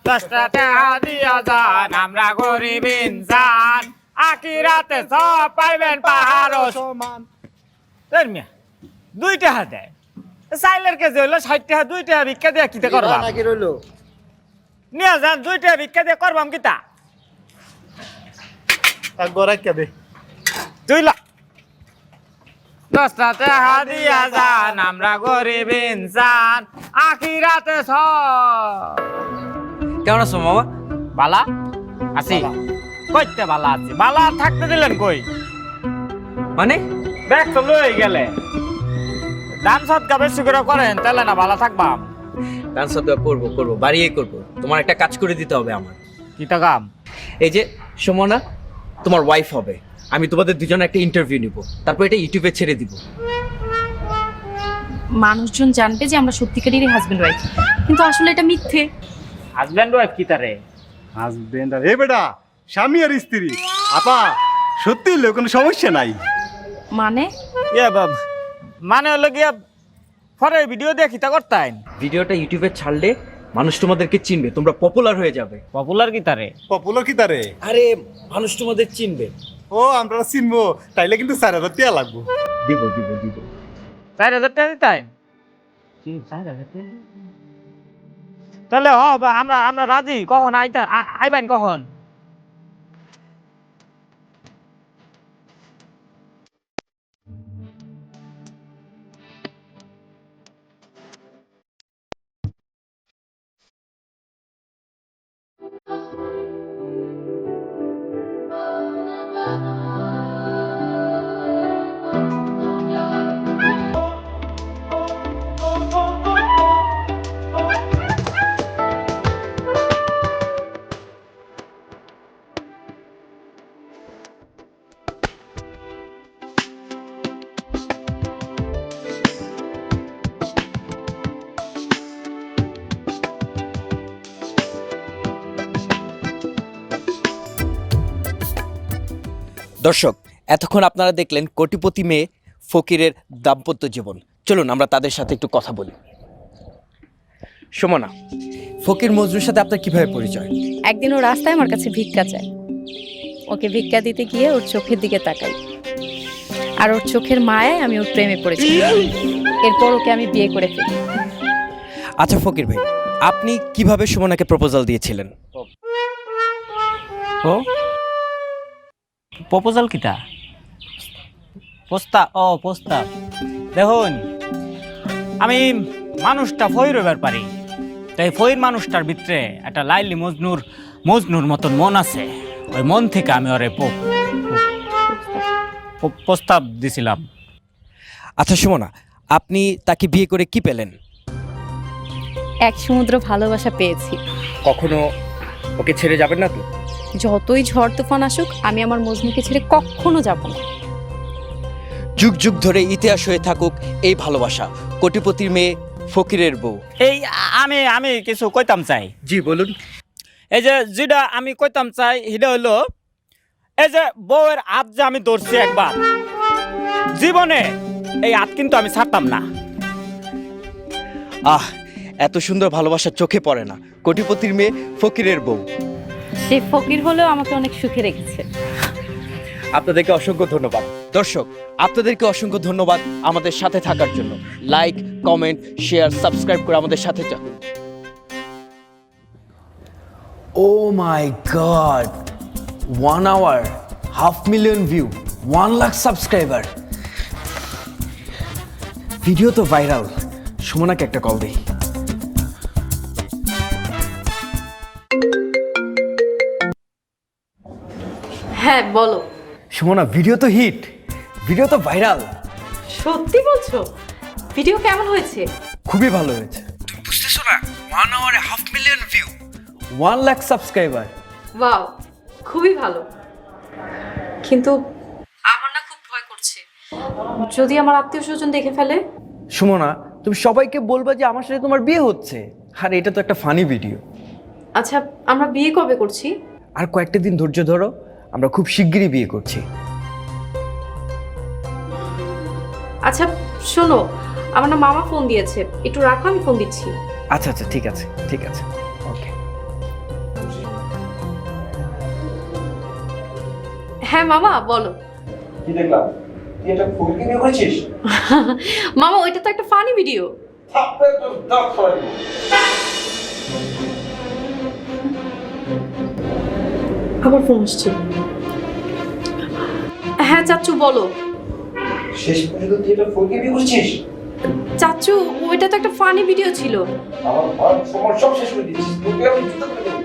10টা টাকা দিয়া যান আমরা গরিব ইনসান আখিরাতে সব পাইবেন পাহাড় সমান। মিয়া 2 টাকা দেয় চাইলের কেজি হইলো 60 টাকা, 2 টাকা ভিক্ষা দিয়ে কিতে করবা নাকি রইলো নিয়ে যান, 2 টাকা ভিক্ষা দিয়ে করবাম কিতা একবার রাখ দে 2 লাখ। 10টা টাকা দিয়া যান আমরা গরিব ইনসান আখিরাতে সব। কেমন আছো মামা? বালা আছি কইতে বালা আছি, বালা থাকতে দিলেন কই? মানে ব্যাগ তো লই গেলে দান সৎকা বেশি করে করেন তাহলে না বালা থাকবাম। ডান্স করবো বাড়িয়ে করবো। তোমার একটা কাজ করে দিতে হবে আমার। কিতা কাম? এই যে সুমনা তোমার ওয়াইফ হবে, আমি তোমাদের দুজনে একটা ইন্টারভিউ নিব, তারপর এটা ইউটিউবে ছেড়ে দিব। মানুষজন জানবে যে আমরা সত্যিকারেরই হাজবেন্ড ওয়াইফ, কিন্তু আসলে এটা মিথ্যে। হাজবেন্ড ওয়াইফ কিতা রে? হাজবেন্ড আর এই বেটা স্বামী আর স্ত্রী। আপা সত্যি হলো কোনো সমস্যা নাই। মানে ইয়া বাব মানে হলো গিয়া পরে ভিডিও দিয়ে কিতা করতাইন? ভিডিওটা ইউটিউবে ছাড়লে মানুষ তোমাদেরকে চিনবে, তোমরা পপুলার হয়ে যাবে। পপুলার কিতা রে? পপুলার কি তারে? আরে মানুষ তোমাদের চিনবে। ও আমরা চিনবো, তাইলে কিন্তু 4000 টাকা লাগবো। দিব 4000 টাকা দিতাই? তাহলে আমরা রাজি। কখন আইবেন কখন? দর্শক, এতক্ষণ আপনারা দেখলেন কোটিপতি মেয়ে ফকিরের দাম্পত্য জীবন। চলুন আমরা তাদের সাথে একটু কথা বলি। সুমনা, ফকির মজনুর সাথে আপনার কিভাবে পরিচয়? একদিন ও রাস্তায় আমার কাছে ভিক্ষা চায়, ওকে ভিক্ষা দিতে গিয়ে ওর চোখের দিকে তাকাই, আর ওর চোখের মায়ায় আমি ওর প্রেমে পড়েছি। এরপর ওকে আমি বিয়ে করে ফেলি। আচ্ছা ফকির ভাই, আপনি কিভাবে সুমনাকে প্রপোজাল দিয়েছিলেন? ও প্রপোজাল কিতা? প্রস্তাব দেখুন, আমি মানুষটা ফইর হইবার পারি, তাই ফইর মানুষটার ভিতরে একটা লাইলি মজনুর মতন মন আছে। ওই মন থেকে আমি ওরে প্রস্তাব দিছিলাম। আচ্ছা সুমনা, আপনি তাকে বিয়ে করে কি পেলেন? এক সমুদ্র ভালোবাসা পেয়েছি। কখনো ওকে ছেড়ে যাবেন না তো? যতই ঝড় তুফান আসুক আমি আমার মজনুকে ছেড়ে কখনো যাব না। যুগ যুগ ধরে ইতিহাস হয়ে থাকুক এই ভালোবাসা, কোটিপতির মেয়ে ফকিরের বউ। এই আমি কিছু কইতাম চাই। জি বলুন। এই যে যেটা আমি কইতাম চাই সেটা হলো, এই যে বউয়ের হাত যে আমি ধরছি একবার জীবনে, এই হাত কিন্তু আমি ছাড়তাম না। আহ, এত সুন্দর ভালোবাসা চোখে পড়ে না। কোটিপতির মেয়ে ফকিরের বউ। সে ফকির হলেও আমাকে অনেক সুখে রেখেছে। আপনাদেরকে অসংখ্য ধন্যবাদ। দর্শক, আপনাদেরকে অসংখ্য ধন্যবাদ আমাদের সাথে থাকার জন্য। লাইক, কমেন্ট, শেয়ার, সাবস্ক্রাইব করে আমাদের সাথে থাকুন। Oh my god, 1 hour, 500,000 view, 1 lakh subscriber. Video তো ভাইরাল। সুমনাকে একটা কল দেই। হ্যাঁ বলো। সুমনা, ভিডিও তো হিট, ভিডিও তো ভাইরাল। সত্যি বলছো? ভিডিও কেমন হয়েছে? খুবই ভালো হয়েছে। তুমি বুঝতেছো না, 1 hour 500,000 view, 1 lakh subscriber. Wow, খুবই ভালো। কিন্তু আমার না খুব ভয় করছে, যদি আমার আত্মীয় স্বজন দেখে ফেলে। সুমনা, তুমি সবাইকে বলবা যে আমার সাথে তোমার বিয়ে হচ্ছে, আর এটা তো একটা ফানি ভিডিও। আচ্ছা, আমরা বিয়ে কবে করছি? আর কয়েকটা দিন ধৈর্য ধরো, আমরা খুব শিগগিরই বিয়ে করছি। আচ্ছা শোনো, আমার না মামা ফোন দিয়েছে, একটু রাখো, আমি ফোন দিচ্ছি। আচ্ছা আচ্ছা, ঠিক আছে ঠিক আছে, ওকে। হ্যাঁ মামা বলো। কি দেখলাম তুই এটা ফুলকে বিয়ে করেছিস? মামা ওইটা তো একটা ফানি ভিডিও। থাপড়ে তো দাঁত ফালাই দেবো। আবার ফোন আসছে। হ্যাঁ চাচু বলো। শেষ পর্যন্ত তুই এটা ফুলকে বিয়ে করেছিস? চাচু ওইটা তো একটা ফানি ভিডিও ছিল। আমার ঘর সময় সব শেষ করে দিয়েছিস, তোকে আমি জুতো করে দেবো।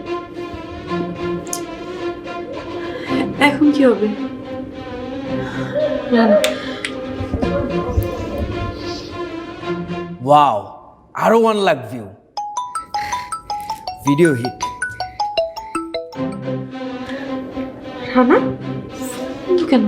এখন কি হবে? ওয়াও, আরো 1 lakh view, video hit. Rana কিন্তু কেন?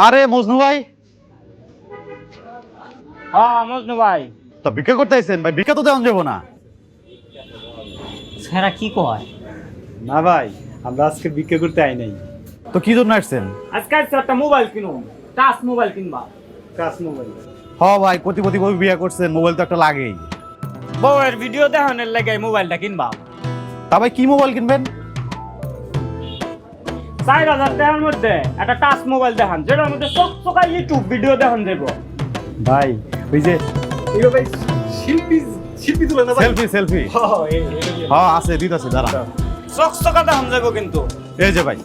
আরে মজনু ভাই, হ্যাঁ মজনু ভাই। তো ভিক্ষা করতে আইছেন ভাই? ভিক্ষা তো দেওয়া যাবো না। সেরা কি কয়? না ভাই, আমরা আজকে ভিক্ষা করতে আই নাই। তো কি জন্য আসছেন? আজকে একটা মোবাইল কিনুম, টাচ মোবাইল কিনবা। কাজ মোবাইল? হ ভাই, কোটিপতি বউ বিয়ে করছেন, মোবাইল তো একটা লাগেই। বউয়ের ভিডিও দেখানোর লাগে মোবাইলটা কিনবা। তা ভাই কি মোবাইল কিনবেন? 4000 টাকার মধ্যে একটা টাচ মোবাইল দেখান, যেটার মধ্যে চকচকা ইউটিউব ভিডিও দেখান দেবো। ভাই ওই যে ভাই শিল্পী শিল্পী তুলে না ভাই, সেলফি সেলফি। হ্যাঁ আছে, দিতাছে, দাঁড়া। চকচকা দেখান যাবো কিন্তু। এই যে ভাই,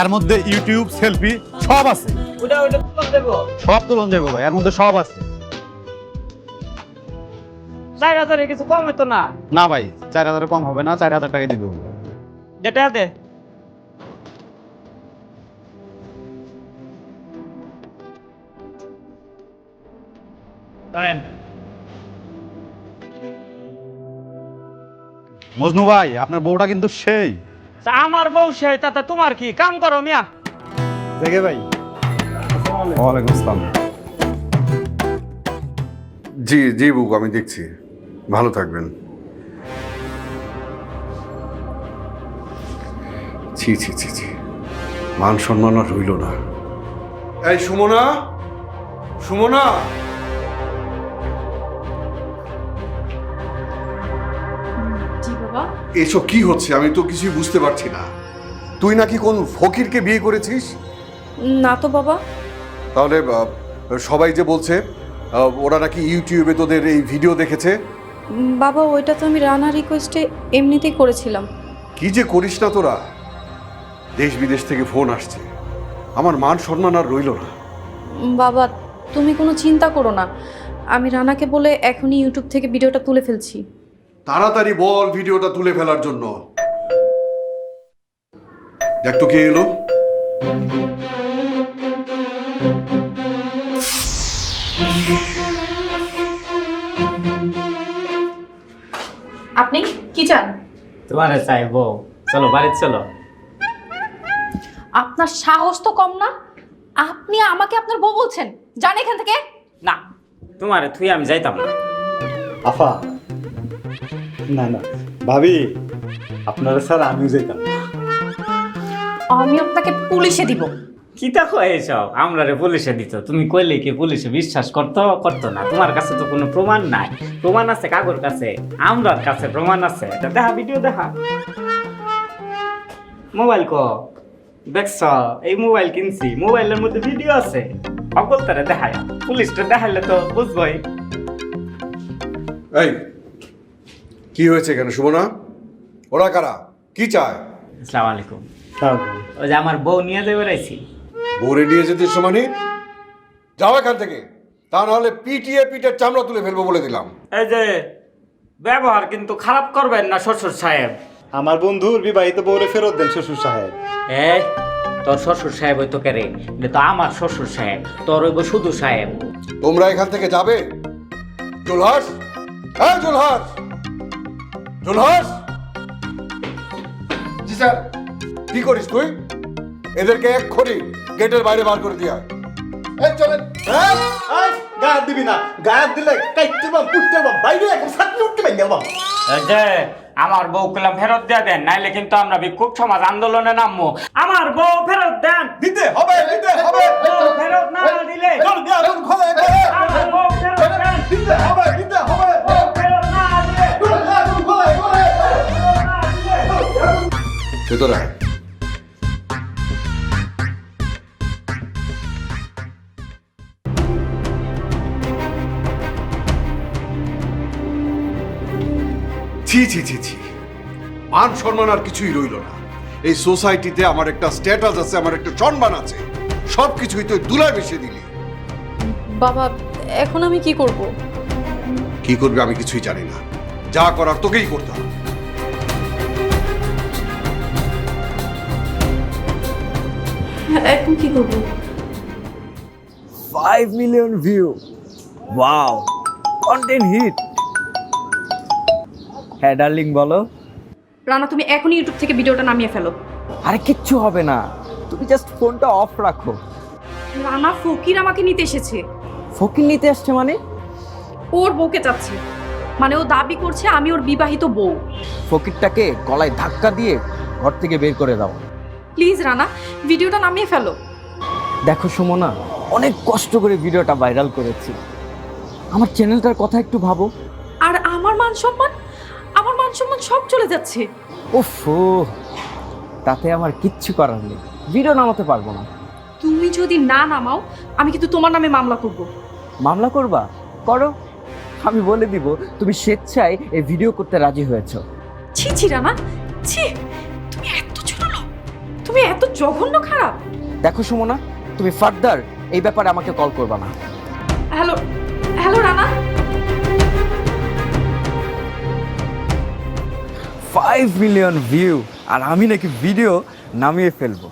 এর মধ্যে ইউটিউব সেলফি সব আছে। ওটা তুলে দেবো, সব তুলন যাবো ভাই, এর মধ্যে সব আছে। 4000 এর কিছু কম হতো না? না ভাই, 4000 কম হবে না, 4000 টাকা দিব। যেটা দে। মজনু ভাই, আপনার বউটা কিন্তু সেই। আমার বউ সেই, তাতে তোমার কি? কাম করো মিয়া। দেখে ভাই। ওয়ালাইকুম আসসালাম। জি জি বুক, আমি দেখছি, ভালো থাকবেন। ছি ছি ছি ছি, মান সম্মান আর রইল না। এই সুমনা, সুমনা, জি বাবা। এসব কি হচ্ছে? আমি তো কিছুই বুঝতে পারছি না। তুই নাকি কোন ফকিরকে বিয়ে করেছিস? না তো বাবা। তাহলে সবাই যে বলছে ওরা নাকি ইউটিউবে তোদের এই ভিডিও দেখেছে। বাবা ওইটা তো আমি রানা রিকোয়েস্টে এমনিতেই করেছিলাম। কি যে করিস না তোরা, দেশ বিদেশ থেকে ফোন আসছে, আমার মান সম্মান আর রইল না। বাবা তুমি কোনো চিন্তা করো না, আমি রানাকে বলে এখনই ইউটিউব থেকে ভিডিওটা তুলে ফেলছি। তাড়াতাড়ি বল ভিডিওটা তুলে ফেলার জন্য। দেখ তো কে এলো। আপনি কি চান? তোমারে চাইবো, চলো বাড়ি চলো। আপনার সাহস তো কম না, আপনি আমাকে আপনার বউ বলছেন? যান এখান থেকে। না, তোমারে থুই আমি যাইতাম না। আফা, না না ভাবি, আপনারা স্যার আমিও যেতাম। আমি আপনাকে পুলিশে দিব। কি দেখো এইসব? আমরা রে পুলিশে দিত, তুমি কইলে কি পুলিশে বিশ্বাস করতো না? তোমার কাছে তো কোনো প্রমাণ নাই। প্রমাণ আছে কাগর কাছে, আমরার কাছে প্রমাণ আছে। এটা দেখা, ভিডিও দেখা। মোবাইল ক দেখছ? এই মোবাইল কিনছি, মোবাইলের মধ্যে ভিডিও আছে। অকল তারে দেখায়, পুলিশটা দেখাইলে তো বুঝবই। এই কি হয়েছে এখানে সুমনা? ওরা কারা? কি চায়? আসসালামু আলাইকুম। ওই যে আমার বউ নিয়ে যাবে বেড়াইছি। বোরে নিয়ে যেতে সমানে যাও এখান থেকে, তা নাহলে পিটিয়ে পিঠের চামড়া তুলে ফেলবো বলে দিলাম। এই যে ব্যবহার কিন্তু খারাপ করবেন না শ্বশুর সাহেব। আমার বন্ধুর বিবাহিত বউরে ফেরত দেন শ্বশুর সাহেব। এই তোর শ্বশুর সাহেব হইতো কে রে? এটা তো আমার শ্বশুর সাহেব, তোর হইব শুধু সাহেব। তোমরা এখান থেকে যাবে? জুলহাস, হ্যাঁ জুলহাস, জুলহাস। জি স্যার। কি করিস তুই? এদেরকে এক্ষুনি গেটের বাইরে বার করে দিয়া। এই চলেন। গায়ে দিবি না, গায়ে দিলে কাইতে বাম পুটতে বাম বাইরে এখন সাথে উঠতে বাইরে বাম। এই যে আমার বউ কলাম ফেরত দিয়ে দেন, নাইলে কিন্তু আমরা বিক্ষোভ সমাজ আন্দোলনে নামবো। আমার বউ ফেরত দেন। দিতে হবে, দিতে হবে। বউ ফেরত না দিলে জলদি আগুন খোলে করে। আমার বউ ফেরত দেন। দিতে হবে, দিতে হবে। বউ ফেরত না দিলে জলদি আগুন খোলে করে। ভেতরে আয়। ছি ছি ছি ছি, মান সম্মান আর কিছুই রইল না। এই সোসাইটিতে আমার একটা স্ট্যাটাস আছে, আমার একটা সম্মান আছে, সবকিছুই তুই দুলায় মিশিয়ে দিলি। বাবা এখন আমি কি করব? কি করবে আমি কিছুই জানি না, যা করার তোকেই করতে হবে। এখন কি করব? 5 million view. Wow. Content hit. হ্যাঁ ডার্লিং বলো। রানা তুমি এখনই ইউটিউব থেকে ভিডিওটা নামিয়ে ফেলো। আরে কিচ্ছু হবে না, তুমি জাস্ট ফোনটা অফ রাখো। রানা ফকির আমাকে নিতে এসেছে। ফকির নিতে আসছে মানে? ওর বউকে চাচ্ছে, মানে ও দাবি করছে আমি ওর বিবাহিত বউ। ফকিরটাকে গলায় ধাক্কা দিয়ে ঘর থেকে বের করে দাও। প্লিজ রানা ভিডিওটা নামিয়ে ফেলো। দেখো সুমনা, অনেক কষ্ট করে ভিডিওটা ভাইরাল করেছি, আমার চ্যানেলটার কথা একটু ভাবো। আর আমার মান সম্মান, আমার মান সম্মান সব চলে যাচ্ছে। ওফো, তাতে আমার কিচ্ছু করার নেই, ভিডিও নামাতে পারবো না। তুমি যদি না নামাও আমি কিন্তু তোমার নামে মামলা করব। মামলা করবা? করো, আমি বলে দিব তুমি স্বেচ্ছায় এই ভিডিও করতে রাজি হয়েছো। ছি ছি রানা, ছি, তুমি এত ছোট লোক, তুমি এত জঘন্য খারাপ। দেখো সুমনা, তুমি ফার্দার এই ব্যাপারে আমাকে কল করবা না। Hello hello Rana. 5 million view আর আমি নাকি ভিডিও নামিয়ে ফেলবো।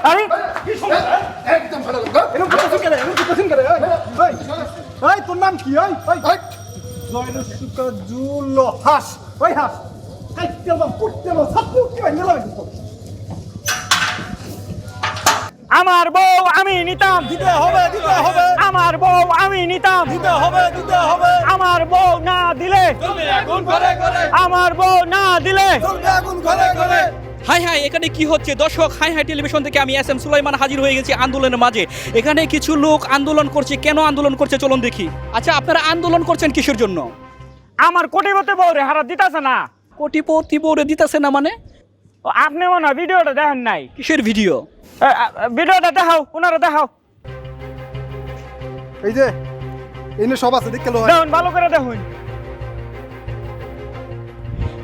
আরে একদম ভালো লাগা। এরকম কথা কেন? এরকম কথা কেন? এই তোর নাম কি? এই জয়নুসুকা জুলহাস। ওই হাস। কাইতে বাম পুটতে বাম সাথে উঠতে বাইরে লাগবে তো। আমার বউ আমি নিতাম। দিতে হবে, দিতে হবে। আমার বউ আমি নিতাম। দিতে হবে, দিতে হবে। আমার বউ না দিলে তুমি আগুন ঘরে ঘরে। আমার বউ না দিলে তুমি আগুন ঘরে ঘরে। হাই হাই, এখানে কি হচ্ছে দর্শক? হাই হাই টেলিভিশন থেকে আমি এস এম সুলাইমান হাজির হয়ে গেছি আন্দোলনের মাঝে। এখানে কিছু লোক আন্দোলন করছে। কেন আন্দোলন করছে চলুন দেখি। আচ্ছা, আপনারা আন্দোলন করছেন কিসের জন্য? আমার কোটিপতি বউ রে হারা দিতাছে না। কোটিপতি বউরে দিতেছে না মানে? আপনি মনে হয় ভিডিওটা দেখেন নাই। কিসের ভিডিও? ভিডিওটা দেখাও, ওনারা দেখাও। এই যে এনে সব আছে, দেখতে লো। দেখুন, ভালো করে দেখুন।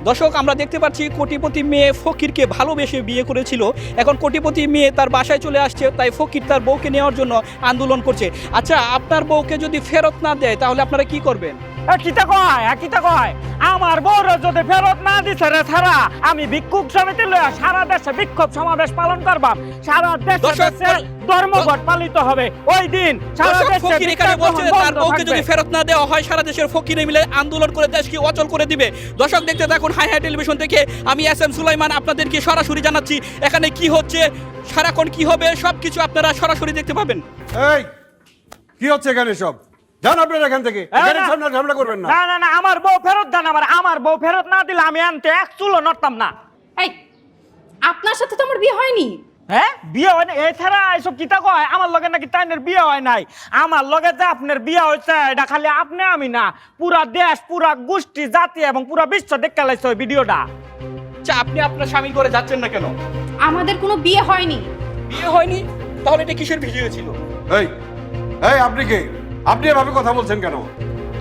দর্শক, আমরা দেখতে পাচ্ছি কোটিপতি মেয়ে ফকিরকে ভালোবেসে বিয়ে করেছিল। এখন কোটিপতি মেয়ে তার বাসায় চলে আসছে, তাই ফকির তার বউকে নেওয়ার জন্য আন্দোলন করছে। আচ্ছা, আপনার বউকে যদি ফেরত না দেয় তাহলে আপনারা কি করবেন? কিতা কয়, কিতা কয়? আমার বউর যদি ফেরত না দিছে রে ছাড়া আমি বিক্ষোভ সমিতি লইয়া সারা দেশে বিক্ষোভ সমাবেশ পালন করবাম। সারা দেশে ধর্মঘট পালিত হবে। ওই দিন সারা দর্শক, দেশে ফকির এখানে বলছে যে তার বউকে যদি থাকবে। ফেরত না দেওয়া হয় সারা দেশের ফকিরে মিলে আন্দোলন করে দেশকে অচল করে দিবে। দর্শক, দেখতে থাকুন হাই হাই টেলিভিশন থেকে আমি এস এম সুলাইমান আপনাদেরকে সরাসরি জানাচ্ছি এখানে কি হচ্ছে, সারাক্ষণ কি হবে সবকিছু আপনারা সরাসরি দেখতে পাবেন। এই কি হচ্ছে এখানে সব? যান আপনারা এখান থেকে, এখানে ঝামেলা করবেন না। না না না, আমার বউ ফেরত দেন। আমার বউ ফেরত না দিলে আমি আনতে এক চুলো নড়তাম না। এই আপনার সাথে তো আমার বিয়ে হয়নি। হ্যাঁ, বিয়ে হয় না? এছাড়া এইসব কিতা কয়? আমার লগে নাকি তাইনের বিয়ে হয় নাই। আমার লগে যে আপনার বিয়ে হয়েছে এটা খালি আপনি আমি না, পুরা দেশ, পুরা গোষ্ঠী, জাতি এবং পুরা বিশ্ব দেখতে লাইছে ওই ভিডিওটা। আচ্ছা, আপনি আপনার স্বামী করে যাচ্ছেন না কেন? আমাদের কোনো বিয়ে হয়নি। বিয়ে হয়নি? তাহলে এটা কিসের ভিডিও ছিল? এই এই আপনি কে? আপনি এভাবে কথা বলছেন কেন?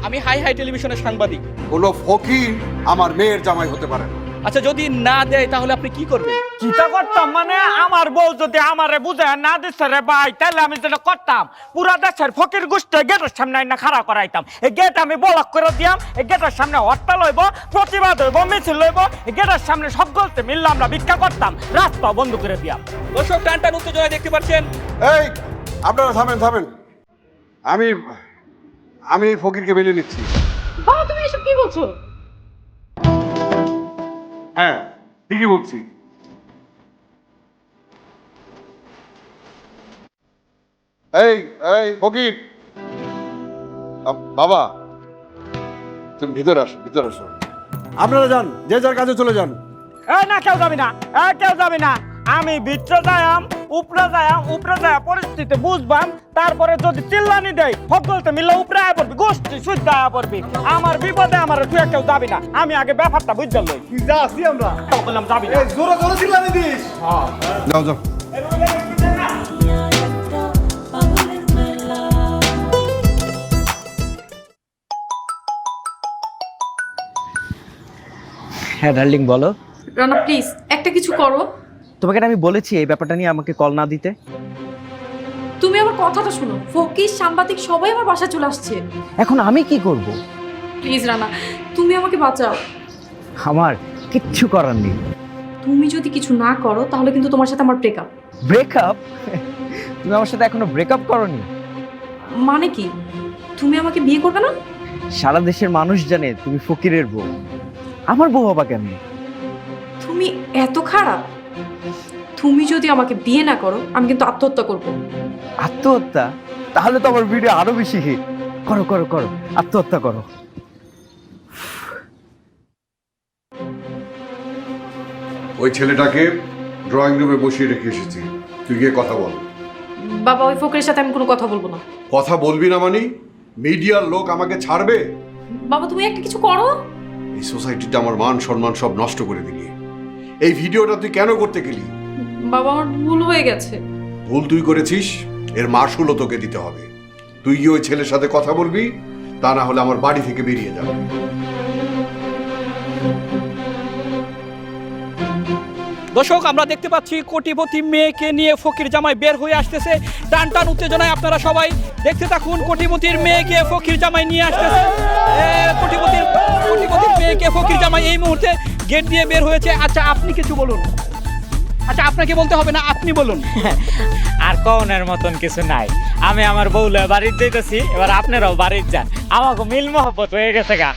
আমি হাই হাই টেলিভিশনের সাংবাদিক। কোনো ফকির আমার মেয়ের জামাই হতে পারে না। আচ্ছা, যদি না দেয় তাহলে আপনি কি করবেন? চিন্তা করতাম মানে আমার বউ যদি আমারে বুঝে না দিচ্ছে রে ভাই, তাহলে আমি যেটা করতাম পুরা দেশের ফকির গোষ্ঠী গেটের সামনে না খাড়া করাইতাম। এই গেট আমি ব্লক করে দিয়াম, এই গেটের সামনে হরতাল হইব, প্রতিবাদ হইব, মিছিল হইব, এই গেটের সামনে সব গলতে মিললে আমরা ভিক্ষা করতাম, রাস্তা বন্ধ করে দিয়াম। দর্শক টান টান উত্তেজনা দেখতে পাচ্ছেন। এই আপনারা থামেন থামেন, আমি আমি ফকিরকে মেনে নিচ্ছি। বাবা তুমি এসব কি বলছো? হ্যাঁ ঠিকই বলছি। এই এই ফকির, বাবা তুমি ভিতরে আসো, ভিতরে আসো। আপনারা যান, যে যার কাজে চলে যান। না কেউ যাবি না, কেউ যাবি না। আমি ভিতরে যাইম, উপরে যাইম, উপরে যায় পরিস্থিতি বুঝবাম, তারপরে যদি চিল্লানি দেয় সকলতে মিললে উপরে আয় পড়বি, গোষ্ঠী শুদ্ধ আয় পড়বি। আমার বিপদে আমার তুই কেউ যাবি না, আমি আগে ব্যাপারটা বুঝতে লই। কি যা আছি আমরা, বললাম যাবি না। এই জোরে জোরে চিল্লানি দিস। যাও যাও। হ্যাঁ ডার্লিং বলো। রানা প্লিজ একটা কিছু করো। তোমাকে না আমি বলেছি এই ব্যাপারটা নিয়ে আমাকে কল না দিতে। তুমি আমার কথাটা শোনো, ফকির সাংবাদিক সবাই আমার বাসায় চলে আসছে। এখন আমি কি করব? প্লিজ রানা, তুমি আমাকে বাঁচাও। আমার কিচ্ছু করার নেই। তুমি যদি কিছু না করো তাহলে কিন্তু তোমার সাথে আমার ব্রেকআপ। ব্রেকআপ? তুমি আমার সাথে এখনো ব্রেকআপ করনি? মানে কি, তুমি আমাকে বিয়ে করবে না? সারা দেশের মানুষ জানে তুমি ফকিরের বউ, আমার বউ হবা কেন? তুমি এত খারাপ? তুমি যদি আমাকে বিয়ে না করো আমি কিন্তু আত্মহত্যা করব। আত্মহত্যা? তাহলে তো আমার ভিডিও আরো বেশি হিট। করো করো করো, আত্মহত্যা করো। ওই ছেলেটাকে ড্রয়িং রুমে বসিয়ে রেখে এসেছি, তুই গিয়ে কথা বল। বাবা ওই ফকিরের সাথে আমি কোনো কথা বলবো না। কথা বলবি না মানে? মিডিয়ার লোক আমাকে ছাড়বে? বাবা তুমি একটা কিছু করো। এই সোসাইটিটা আমার মান সম্মান সব নষ্ট করে দিলি। এই ভিডিওটা তুই কেন করতে গেলি? বাবা আমার ভুল হয়ে গেছে। ভুল তুই করেছিস, এর মাসুলও তোকে দিতে হবে। তুই গিয়ে ওই ছেলের সাথে কথা বলবি, তা না হলে আমার বাড়ি থেকে বেরিয়ে যাবে। দর্শক আমরা দেখতে পাচ্ছি কোটিপতি মেয়েকে নিয়ে ফকির জামাই বের হয়ে আসতেছে। টান টান উত্তেজনায় আপনারা সবাই দেখতে থাকুন। কোটিপতির মেয়েকে ফকির জামাই নিয়ে আসতেছে। কোটিপতির মেয়েকে ফকির জামাই এই মুহূর্তে গেট দিয়ে বের হয়েছে। আচ্ছা আপনি কিছু বলুন। আচ্ছা আপনাকে বলতে হবে না, আপনি বলুন। আর কওনের মতন কিছু নাই, আমি আমার বউলে বাড়িতে যেতেছি, এবার আপনারাও বাড়িতে যান, আমাকে মিল মহব্বত হয়ে গেছে গা।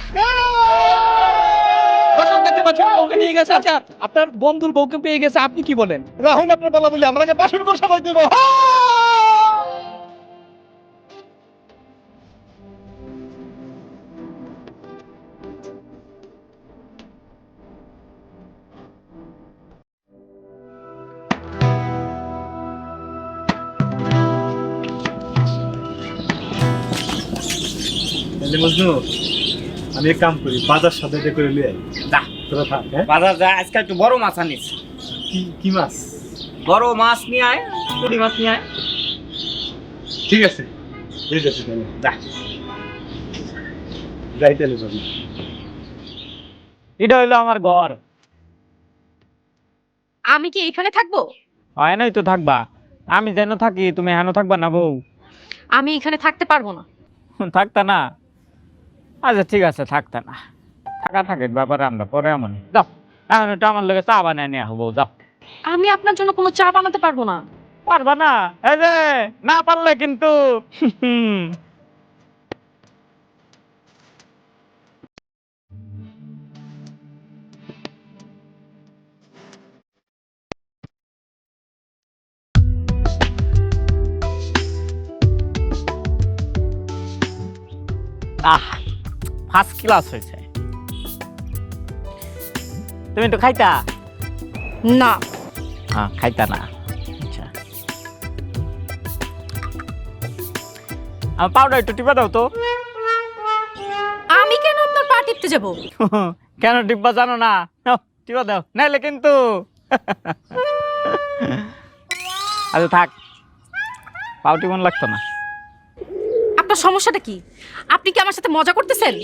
দর্শক দেখতে পাচ্ছেন বউকে নিয়ে গেছে। আচ্ছা আপনার বন্ধুর বউকে পেয়ে গেছে, আপনি কি বলেন? রাহুল আপনার বলা বলি আমরা বাসন করে সবাই দেবো। মজনু আমি এক কাম করি, বাজার সাথে করে লিয়ে আই। যা তোরা থাক। হ্যাঁ বাজার যা, আজকে একটু বড় মাছ আনিস। কি কি মাছ? বড় মাছ নিয়ে আয়, পুঁটি মাছ নিয়ে আয়। ঠিক আছে ঠিক আছে তাহলে যা যাই তাহলে যাবি। এটা হইলো আমার ঘর। আমি কি এখানে থাকবো? হয় নাই তো থাকবা, আমি যেন থাকি তুমি হেন থাকবা না বউ? আমি এখানে থাকতে পারবো না। থাকতা না? আচ্ছা ঠিক আছে, থাকতা না, থাকা থাকে ব্যাপারে আমরা পরে এমন যাও। এখন একটু আমার লোকে চা বানায় নিয়ে আসবো, যাও। আমি আপনার জন্য কোনো চা বানাতে পারবো না। পারবা না? এই যে না পারলে কিন্তু ফার্স্ট ক্লাস হয়েছে। তুমি তো খাইতা না। হ্যাঁ খাইতা না? আচ্ছা আমার পাউডার একটু টিপা দাও তো। আমি কেন আপনার পা টিপতে যাবো? কেন টিপবা জানো না? নাও, টিপা দাও, নাইলে কিন্তু আচ্ছা থাক, পাও টিপন লাগতো না। আপনার সমস্যাটা কি? আপনি কি আমার সাথে মজা করতেছেন?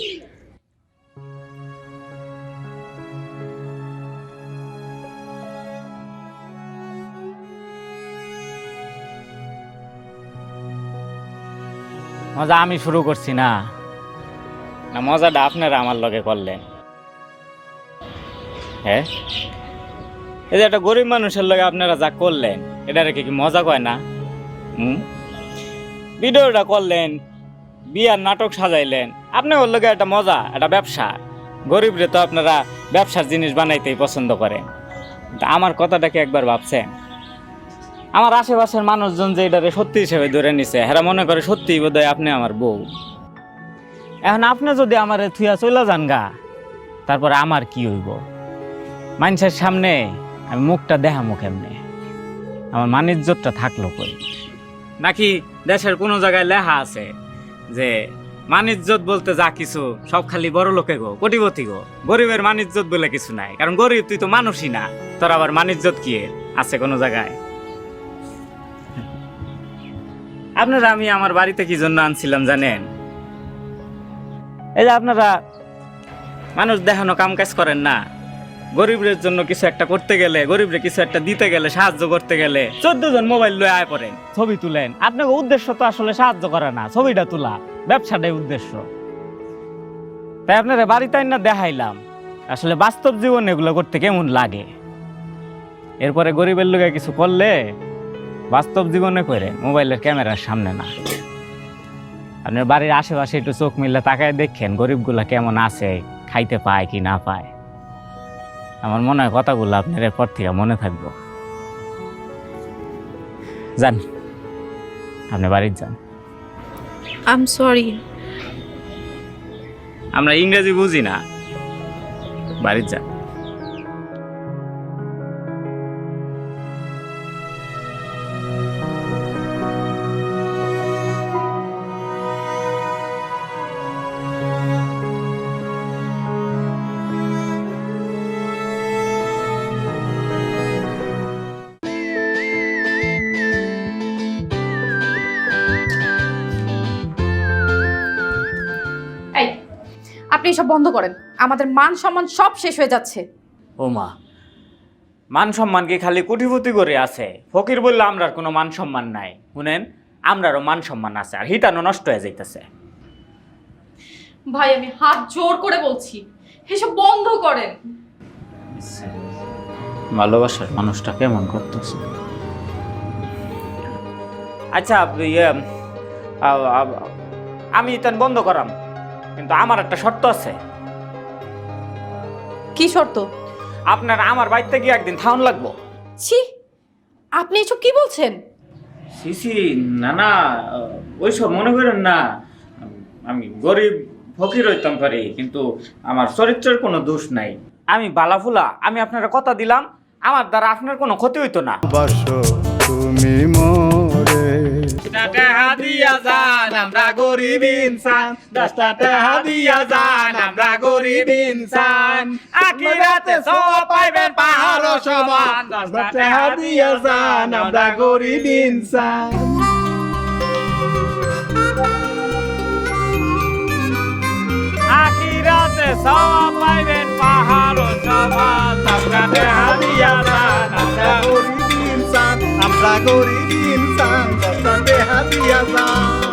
মজা আমি শুরু করছি না, না মজাটা আপনারা আমার লগে করলেন? হ্যাঁ, এই যে একটা গরিব মানুষের লগে আপনারা যা করলেন, এটা রেখে কি মজা কয় না? ভিডিওটা করলেন, বিয়ার নাটক সাজাইলেন, আপনি ওর লগে একটা মজা, একটা ব্যবসা। গরিবরে তো আপনারা ব্যবসার জিনিস বানাইতেই পছন্দ করেন। আমার কথাটা কি একবার ভাবছেন? আমার আশেপাশের মানুষজন যে এটারে সত্যি হিসেবে ধরে নিছে, হেরা মনে করে সত্যিই বোধহয় আপনি আমার বউ। এখন আপনি যদি আমার থুয়া চলে যান গা, তারপরে আমার কি হইব? মানুষের সামনে আমি মুখটা দেখামো কেমনে? আমার মানিজ্যতটা থাকলো কই? নাকি দেশের কোনো জায়গায় লেখা আছে যে মানিজ্যত বলতে যা কিছু সব খালি বড় লোকে গো, কোটিপতি গো, গরিবের মানিজ্যত বলে কিছু নাই? কারণ গরিব তুই তো মানুষই না, তোর আবার মানিজ্যত কি আছে কোনো জায়গায়? আপনারা আমি আমার বাড়িতে কি জন্য আনছিলাম জানেন? এই যে আপনারা মানুষ দেখানো কাম কাজ করেন না, গরিবের জন্য কিছু একটা করতে গেলে, গরিবরে কিছু একটা দিতে গেলে, সাহায্য করতে গেলে 14 জন মোবাইল লয়ে আয় পড়েন, ছবি তুলেন। আপনাকে উদ্দেশ্য তো আসলে সাহায্য করা না, ছবিটা তোলা, ব্যবসাটাই উদ্দেশ্য। তাই আপনারা বাড়িতে না দেখাইলাম আসলে বাস্তব জীবনে এগুলো করতে কেমন লাগে। এরপরে গরিবের লোকে কিছু করলে বাস্তব জীবনে করে, মোবাইলের ক্যামেরার সামনে না। আপনার বাড়ির আশেপাশে একটু চোখ মিললে তাকায় দেখেন গরিবগুলা কেমন আছে, খাইতে পায় কি না পায়। আমার মনে হয় কথাগুলো আপনার এরপর থেকে মনে থাকবো। যান, আপনি বাড়িতে যান। I am sorry. আমরা ইংরেজি বুঝি না, বাড়িতে যান। এই, আপনি এসব বন্ধ করেন। আমাদের মান সম্মান সব শেষ হয়ে যাচ্ছে। ও মা, মান সম্মান কি খালি কোটিপতি করে আছে? ফকির বললে আমরার কোনো মান সম্মান নাই। শুনেন, আমরারও মান সম্মান আছে, আর হিতানো নষ্ট হয়ে যাইতেছে। ভাই, আমি হাত জোর করে বলছি, এসব বন্ধ করেন। ভালোবাসার মানুষটা কেমন করতেছে? আচ্ছা, ইয়ে, আমি তেন বন্ধ করাম, কিন্তু আমার একটা শর্ত আছে। কি শর্ত? আপনার আমার বাড়িতে গিয়ে একদিন থাউন লাগবো। ছি, আপনি এসব কি বলছেন? সিসি, না না, ওইসব মনে করেন না। আমি গরিব ফকির হইতাম পারি, কিন্তু আমার চরিত্রের কোনো দোষ নাই। আমি বালাফুলা, আমি আপনার কথা দিলাম, আমার দ্বারা আপনার কোনো ক্ষতি হইতো না। তুমি মোরে টাকা দিয়া যান, আমরা গরিব ইনসান। 10 টাকা দিয়া যান, আমরা গরিব ইনসান। আখিরাতে সওয়াব পাইবেন পাহাড় সমান। 10 টাকা দিয়া যান, আমরা গরিব ইনসান। আখিরাতে সওয়াব পাইবেন পাহাড় সমান। 10 টাকা দিয়া যান, আমরা গরিব ইনসান, আমরা গরিব ইনসান, দশটা দেহা দিয়া যান।